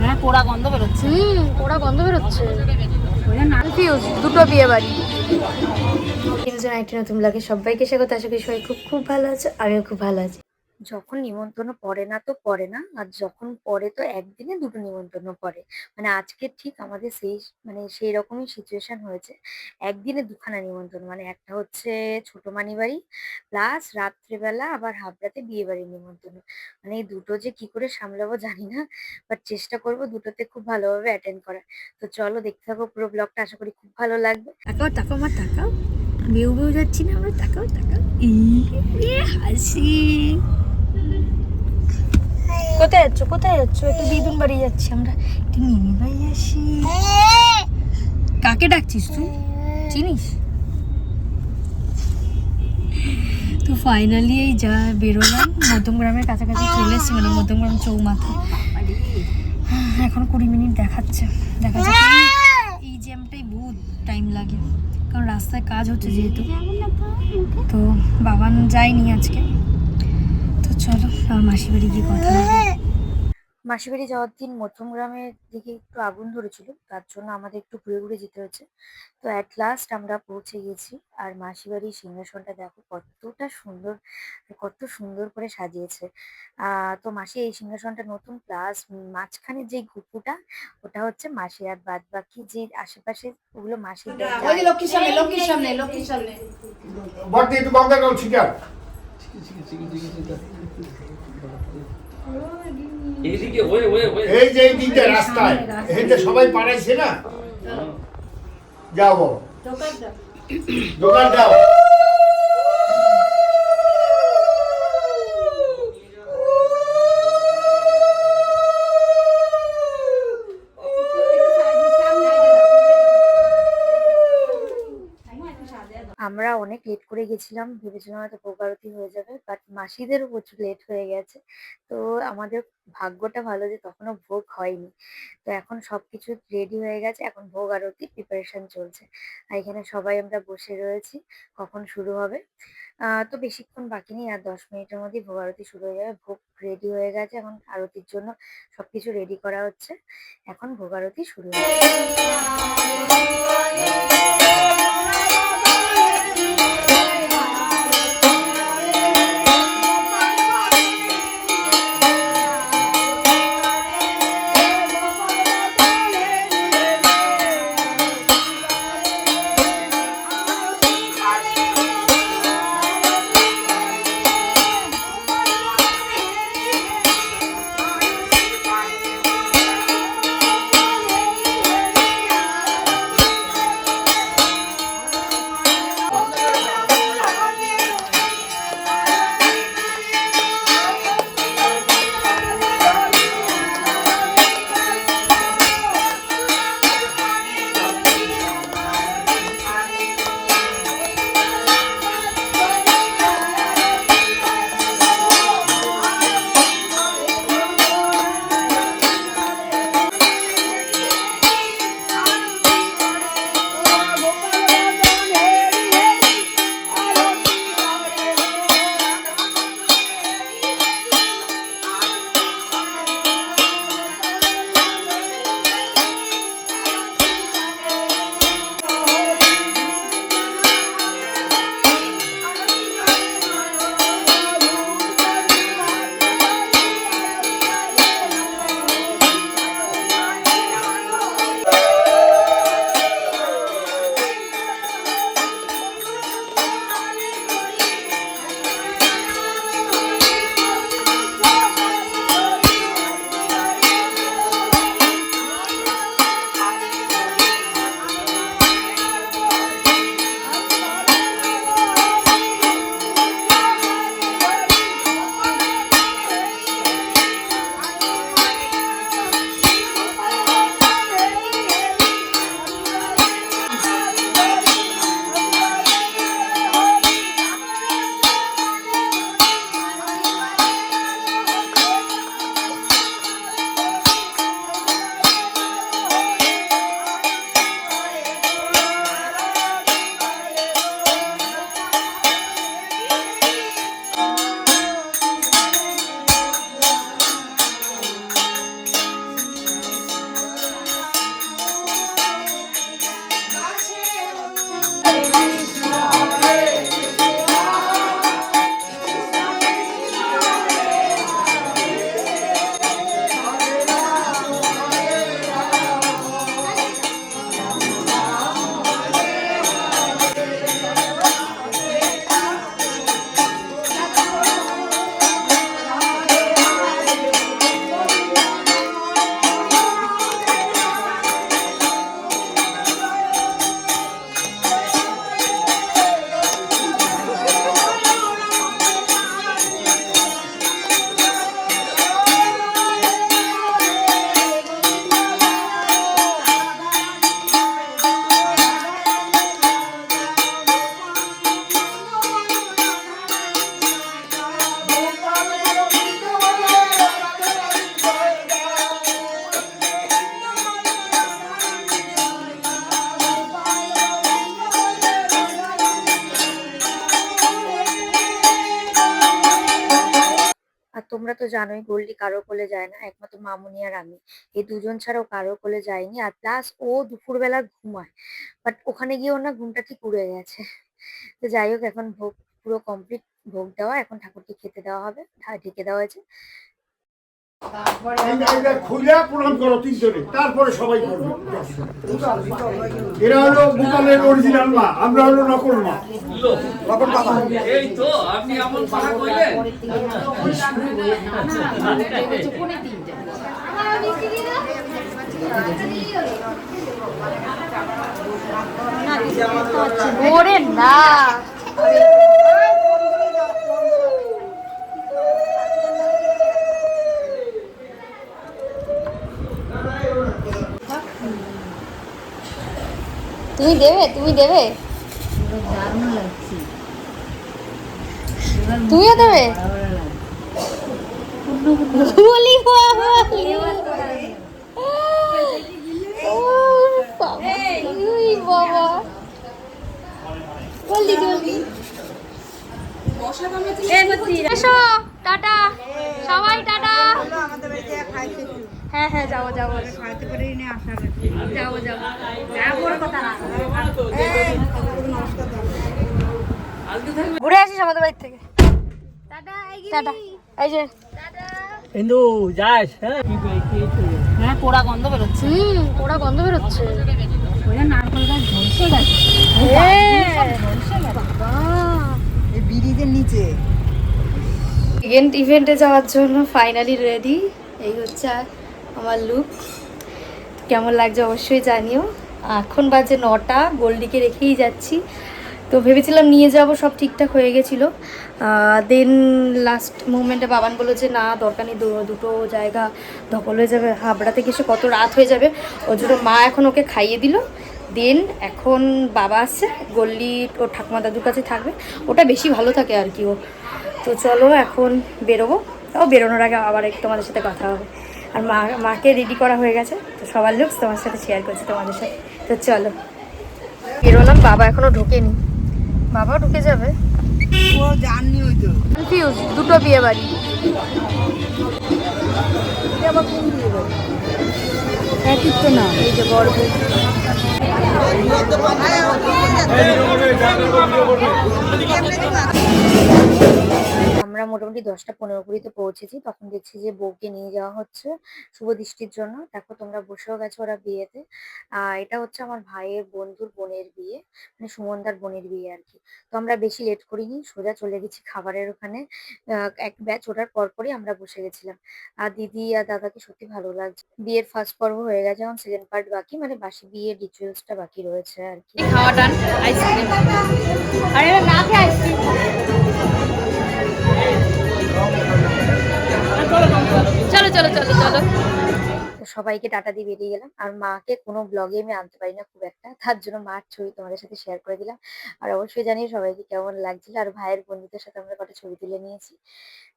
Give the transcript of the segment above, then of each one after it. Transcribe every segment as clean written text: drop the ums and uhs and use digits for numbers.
হ্যাঁ, পোড়া গন্ধ বেরোচ্ছে। পোড়া গন্ধ বেরোচ্ছে। দুটো বিয়ে বাড়ি। নতুন ব্লগে সবাইকে স্বাগত। আশা করি সবাই খুব খুব ভালো আছে, আমিও খুব ভালো আছি। যখন নিমন্ত্রণ পড়ে না তো পড়ে না, আর যখন পড়ে তো একদিনে দুটো নিমন্ত্রণ পড়ে। মানে আজকে ঠিক আমাদের সেই রকমই সিচুয়েশন হয়েছে। একদিনে দুখানা নিমন্ত্রণ, মানে একটা হচ্ছে ছোট মানি বাড়ি প্লাস রাত্রেবেলা আবার হাবড়াতে বিয়ে বাড়ির নিমন্ত্রণ। মানে এই দুটো যে কি করে সামলাবো জানি না, বাট চেষ্টা করবো দুটোতে খুব ভালোভাবে অ্যাটেন্ড করার। তো চলো দেখতে থাকো পুরো ব্লগটা, আশা করি খুব ভালো লাগবে। তাকাও তাকাও মা তাকাও, বেউ বেউ যাচ্ছি না আমরা, তাকাও তাকাও। হাসি। কোথায় যাচ্ছ কোথায় যাচ্ছ? একটু দিদুন বাড়ি যাচ্ছি আমরা, একটু মিনি বাড়ি আসি। কাকে ডাকছিস তুই, চিনিস? তো ফাইনালি এই যা বেরোলাম, মধ্যমগ্রামের কাছাকাছি চলে এসেছি, মানে মধ্যমগ্রাম চৌমাথা। এখন 20 মিনিট দেখাচ্ছে। দেখা যাক, এই জ্যামটাই বহুত টাইম লাগে, কারণ রাস্তায় কাজ হচ্ছে যেহেতু। তো বাবান যায়নি আজকে, তো চলো আমার মাসির বাড়ি গিয়ে কথা হবে। মাসির বাড়ি যাওয়ার দিন মধ্যমগ্রামের দিকে একটু আগুন ধরেছিল, তার জন্য আমাদের একটু ঘুরে ঘুরে যেতে হচ্ছে। তো অ্যাট লাস্ট আমরা পৌঁছে গেছি। আর মাসির বাড়ির সিংহাসনটা দেখো কতটা সুন্দর, কত সুন্দর করে সাজিয়েছে। তো মাসি এই সিংহাসনটা নতুন, প্লাস মাঝখানে যে গুপুটা ওটা হচ্ছে মাসি, আর বাদ বাকি যে আশেপাশে ওগুলো মাসি। লক্ষ্মীর সামনে, লক্ষ্মীর সামনে, লক্ষ্মীর সামনে। বড়দি একটু বন্ধ করো, ঠিক আছে? এই যে এই দিকটা রাস্তায় এখানে সবাই পাড়াইছে না, যাও দোকান যাও। আমরা অনেক লেট করে গেছিলাম, ভেবেছিলাম হয়তো ভোগ আরতি হয়ে যাবে, বাট মাসিদেরও প্রচুর লেট হয়ে গেছে। তো আমাদের ভাগ্যটা ভালো যে তখনও ভোগ হয়নি। তো এখন সবকিছু রেডি হয়ে গেছে, এখন ভোগ আরতি প্রিপারেশন চলছে। আর এখানে সবাই আমরা বসে রয়েছি, কখন শুরু হবে। তো বেশিক্ষণ বাকি নেই, আর 10 মিনিটের মধ্যেই ভোগ আরতি শুরু হয়ে যাবে। ভোগ রেডি হয়ে গেছে, এখন আরতির জন্য সবকিছু রেডি করা হচ্ছে। এখন ভোগ আরতি শুরু হবে। তোমরা তো জানোই গোল্ডি কারো কোলে যায় না, একমাত্র মামুনি আর আমি, এই দুজন ছাড়াও কারো কোলে যায়নি। আর প্লাস ও দুপুরবেলা ঘুমায়, বাট ওখানে গিয়ে ওর না ঘুমটা ঠিক উড়ে গেছে। তো যাই হোক, এখন ভোগ পুরো কমপ্লিট, ভোগ দেওয়া, এখন ঠাকুরকে খেতে দেওয়া হবে, ঢেকে দেওয়া হয়েছে। এইটা খুলে প্রণাম করো তিনজনে, তারপরে সবাই করবে। এরা হলো গোপালের অরিজিনাল মা, আমরা হলো নকল মা। নকল বাবা। এই তো আপনি এমন কথা কইলেন। ওরে না, তুমি দেবে, তুমি দেবে, তুমিও দেবে। বলি বাবা, জলদি জলদি এসো, টাটা সবাই, টাটা। হ্যাঁ হ্যাঁ, যাবো যাবো যাবো যাবো, ঘুরে আসিস আমাদের বাড়ি থেকে। টাটা। এই যে কিন্তু যাস, হ্যাঁ হ্যাঁ পোড়া গন্ধ বেরোচ্ছে। ওরা গন্ধ বেরোচ্ছে। নারকেল গাছ ঝলসে গেছে। ব্রিজের নিচে ইভেন্টে যাওয়ার জন্য ফাইনালি রেডি। এই হচ্ছে আমার লুক, কেমন লাগছে অবশ্যই জানিও। এখন বাজে 9টা, গোল্ডিকে রেখেই যাচ্ছি। তো ভেবেছিলাম নিয়ে যাব, সব ঠিকঠাক হয়ে গেছিলো। দেন লাস্ট মুভমেন্টে বাবান বললো যে না দরকার নেই, দুটো জায়গা ধকল হয়ে যাবে, হাবড়াতে কিছু কত রাত হয়ে যাবে। ওর জন্য মা এখন ওকে খাইয়ে দিল। দেন এখন বাবা আসছে, গোল্ডি ওর ঠাকুমা দাদুর কাছে থাকবে, ওটা বেশি ভালো থাকে আর কি ও। তো চলো এখন বেরোবো, তাও বেরোনোর আগে আবার একটু তোমাদের সাথে কথা হবে। আর মাকে রেডি করা হয়ে গেছে, তো সবার লুকস তোমার সাথে শেয়ার করছি তোমাদের সাথে। তো চলো বেরোলাম, বাবা এখনো ঢোকেনি, বাবা ঢুকে যাবে। ও জাননি ওই তো কনফিউজ, দুটো বিয়ে বাড়ি। আবার কোন দিয়ে বল একই তো না, এই যে বড় বউ। আমরা মোটামুটি 10টা 15 কুড়িতে পৌঁছেছি, তখন দেখছি যে বউকে নিয়ে যাওয়া হচ্ছে শুভ দৃষ্টির জন্য। দেখো তোমরা বসেও গেছো ওরা বিয়েতে। এটা হচ্ছে আমার ভাইয়ের বন্ধুর বোনের বিয়ে, মানে সুমনদার বোনের বিয়ে আর কি। তো আমরা বেশি লেট করিনি, সোজা চলে গেছি খাবারের ওখানে। এক ব্যাচ ওঠার পরপরই আমরা বসে গেছিলাম। আর দিদি আর দাদাকে সত্যি ভালো লাগছে। বিয়ের ফার্স্ট পর্ব হয়ে গেছে, এখন সেকেন্ড পার্ট বাকি, মানে বাসি বিয়ের রিচুয়ালসটা বাকি রয়েছে আর কি। খাওয়া টান আইসক্রিম। আরে না খেয়ে আইসক্রিম। চলো চলো চলো চলো। তো সবাইকে টাটা দিয়ে বেরিয়ে গেলাম। আর মাকে কোনো ব্লগে আমি আনতে পারি না খুব একটা, তার জন্য মার ছবি তোমাদের সাথে শেয়ার করে দিলাম। আর অবশ্যই জানিয়ে সবাইকে কেমন লাগছিল। আর ভাইয়ের বন্ধুদের সাথে আমরা কটা ছবি তুলে নিয়েছি।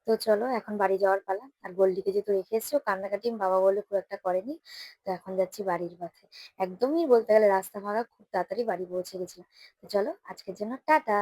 তো চলো এখন বাড়ি যাওয়ার পালা। আর গোল্ডিকে যেহেতু রেখে এসছো, কান্নাকাটি বাবা বলে খুব একটা করেনি। তো এখন যাচ্ছি বাড়ির পথে, একদমই বলতে গেলে রাস্তা ফাঁকা, খুব তাড়াতাড়ি বাড়ি পৌঁছে গেছিলাম। তো চলো আজকের জন্য টাটা।